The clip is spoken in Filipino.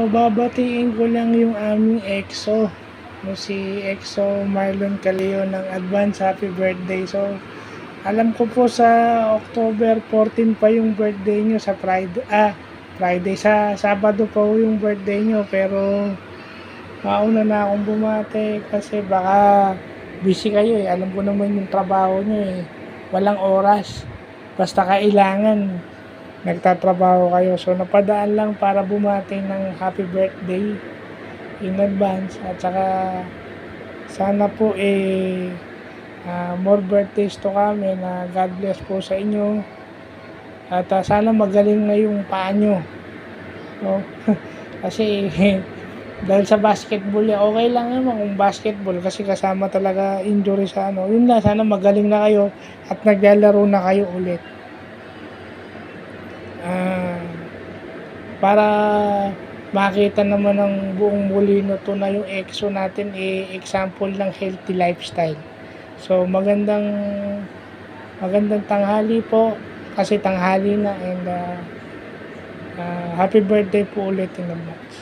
babatiin ko lang yung aming EXO. No, si EXO Marlon Caleo ng advance happy birthday. So, alam ko po sa October 14 pa yung birthday nyo sa Friday. Sa Sabado pa yung birthday nyo. Pero, mauna na akong bumati kasi baka busy kayo eh. Alam ko naman yung trabaho nyo eh. Walang oras. Basta kailangan nagtatrabaho kayo. So, napadaan lang para bumati ng happy birthday in advance. At saka, sana po more birthdays to kami na God bless po sa inyo. At sana magaling na yung paa nyo. No? Kasi, dahil sa basketball, okay lang naman kung basketball kasi kasama talaga injury sa ano. Yun lang, sana magaling na kayo at naglalaro na kayo ulit. Para makita naman ng buong Molino to na yung EXO natin example ng healthy lifestyle. So magandang tanghali po kasi tanghali na and happy birthday po ulit in advance.